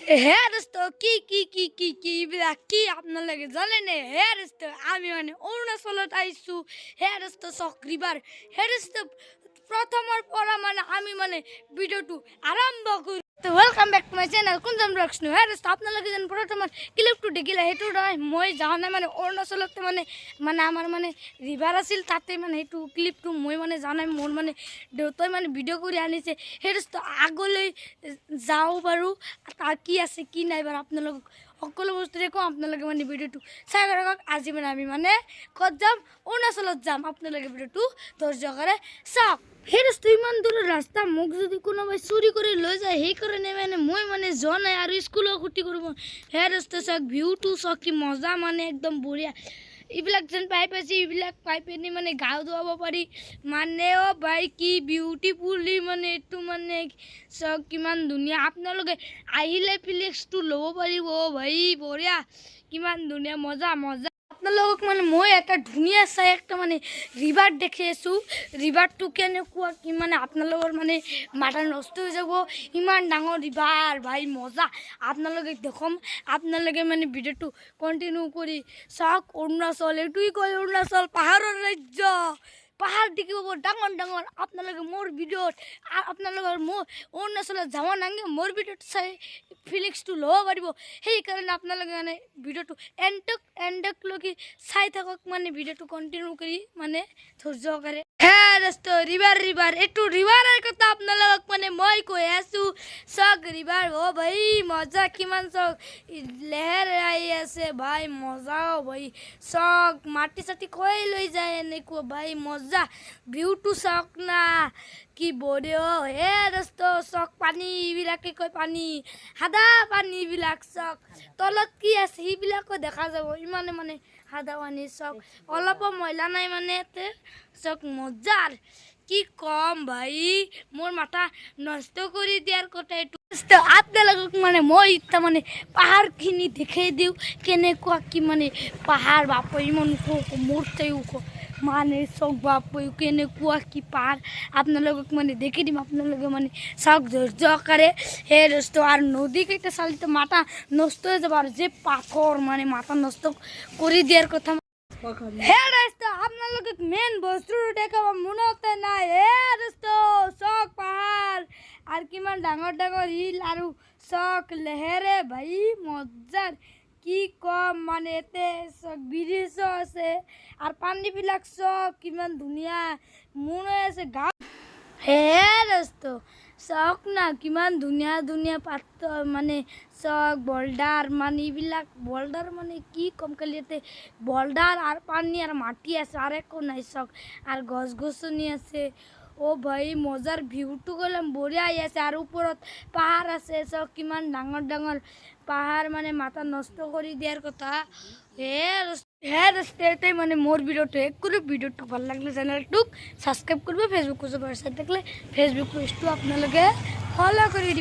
হে দোস্ত কি এইবিলাক কি আপোনালোকে জানেনে? হে দোস্ত আমি মানে অৰুণাচলত আহিছোঁ। হে দোস্ত চক্ৰীবাৰ হে দোস্ত প্ৰথমৰ পৰা মানে আমি মানে ভিডিঅ'টো আৰম্ভ কৰোঁ। Welcome back to my channel Kunjan vlogs. হে দোস্ত আপোনালোকে যেন প্ৰথমত ক্লিপটো দেখিলে সেইটো নহয়, মই যাওঁ নাই মানে অৰুণাচলতে মানে আমাৰ মানে ৰিভাৰ আছিল, তাতে মানে সেইটো ক্লিপটো মই মানে যাওঁ নাই, মোৰ মানে দেউতাই মানে ভিডিঅ' কৰি আনিছে। সেই দোস্ত আগলৈ যাওঁ বাৰু, তাৰ কি আছে কি নাই বাৰু আপোনালোকক সকলো বস্তু দেখোঁ। আপোনালোকে মানে ভিডিঅ'টো চাই থাকক। আজি মানে আমি মানে ক'ত যাম? অৰুণাচলত যাম। আপোনালোকে ভিডিঅ'টো ধৈৰ্য্যৰে চাওক। সেই দোস্ত ইমান দূৰৰ ৰাস্তা মোক যদি কোনোবাই চুৰি কৰি লৈ যায়, সেইকাৰণে মানে মই মানে যোৱা নাই আৰু স্কুলো ক্ষতি কৰিব। সেই দোস্ত চাওক, ভিউটো চাওক কি মজা, মানে একদম বঢ়িয়া। এইবিলাক যেন পাইপ আছে, এইবিলাক পাইপেদি মানে গাও ধুৱাব পাৰি মানে। অ' ভাই কি বিউটিফুলি মানে এইটো মানে চাওক কিমান ধুনীয়া। আপোনালোকে আহিলে ফিলিংছটো ল'ব পাৰিব। অ' ভাই বঢ়িয়া, কিমান ধুনীয়া, মজা মজা। আপোনালোকক মানে মই এটা ধুনীয়া চাই একটা মানে ৰিভাৰ দেখি আছোঁ। ৰিভাৰটো কেনেকুৱা কি মানে আপোনালোকৰ মানে মাথা নষ্ট হৈ যাব, ইমান ডাঙৰ ৰিভাৰ ভাই মজা। আপোনালোকে দেখম, আপোনালোকে মানে ভিডিঅ'টো কণ্টিনিউ কৰি চাওক। অৰুণাচল এইটোৱে কয়, অৰুণাচল পাহাৰৰ ৰাজ্য। পাহাৰ দেখিব বৰ ডাঙৰ ডাঙৰ। আপোনালোকে মোৰ ভিডিঅ'ত আপোনালোকৰ মোৰ অৰুণাচলত যাব নালাগে, মোৰ ভিডিঅ'ত চাই ফিলিংছটো ল'ব পাৰিব। সেইকাৰণে আপোনালোকে মানে ভিডিঅ'টো এণ্ডলৈকে চাই থাকক, মানে ভিডিঅ'টো কণ্টিনিউ কৰি মানে ধৈৰ্য্যৰে। দোস্ত ৰিভাৰ এইটো ৰিভাৰৰ কথা আপোনালোকক মানে মই কৈ আছোঁ। চাওক ৰিভাৰ, অ' ভাই মজা, কিমান চাওক লেহেৰ আহি আছে ভাই মজা। অ' ভাই চাওক মাটি চাটি কৈ লৈ যায় এনেকুৱা ভাই মজা। ভিউটো চাওক না কি বঢ়িয়া। হে দোস্ত চাওক পানী, এইবিলাকে কয় পানী, সাদা পানীবিলাক চাওক। তলত কি আছে সেইবিলাকো দেখা যাব, ইমানে মানে সাদা পানী চাওক, অলপো ময়লা নাই মানে ইয়াতে চাওক। মজাৰ কি কম ভাই, মোৰ মাথা নষ্ট কৰি দিয়াৰ কথা এইটো। আপোনালোকক মানে মই এতিয়া মানে পাহাৰখিনি দেখাই দিওঁ, কেনেকুৱা কি মানে পাহাৰ বাপৰে, ইমান ওখ মূৰ্তি ওখ মানে চাওক বাপৰে, কেনেকুৱা কি পাহাৰ আপোনালোকক মানে দেখি দিম। আপোনালোকে মানে চাওক ধৈৰ্য্যৰে। সেই দোস্ত আৰু নদীকেইটা চালিতো মাথা নষ্ট হৈ যাব, আৰু যে পাথৰ মানে মাথা নষ্ট কৰি দিয়াৰ কথা। হে দোস্ত আপোনালোকে মেইন বস্তুটো দেখাব মনতে নাই। হে দোস্ত চাওক পাহাৰ আৰু কিমান ডাঙৰ ডাঙৰ শিল আৰু চাওক লেহেৰে ভাই মজাৰ, কি কম মানে। এতে চাওক ব্ৰিজো আছে আৰু পানীবিলাক চাওক কিমান ধুনীয়া মন হৈ আছে গাঁও। হে দোস্ত চাওক না কিমান ধুনীয়া ধুনীয়া পাথৰ মানে চাওক, বল্ডাৰ মানে এইবিলাক বল্ডাৰ মানে কি কম, খালি ইয়াতে বল্ডাৰ আৰু পানী আৰু মাটি আছে আৰু একো নাই চাওক, আৰু গছ গছনি আছে। অ' ভাই মজাৰ, ভিউটো গ'লাম বঢ়িয়া আহি আছে, আৰু ওপৰত পাহাৰ আছে চাওক কিমান ডাঙৰ ডাঙৰ পাহাৰ, মানে মাথা নষ্ট কৰি দিয়াৰ কথা। হে দোস্ত মানে মোৰ ভিডিঅ'টো শেষ কৰোঁ। ভিডিঅ'টো ভাল লাগিলে চেনেলটোক ছাবস্ক্ৰাইব কৰিব, ফেচবুক পেজটো চাই থাকিলে ফেচবুক পেজটো আপোনালোকে ফ'ল' কৰি দিব।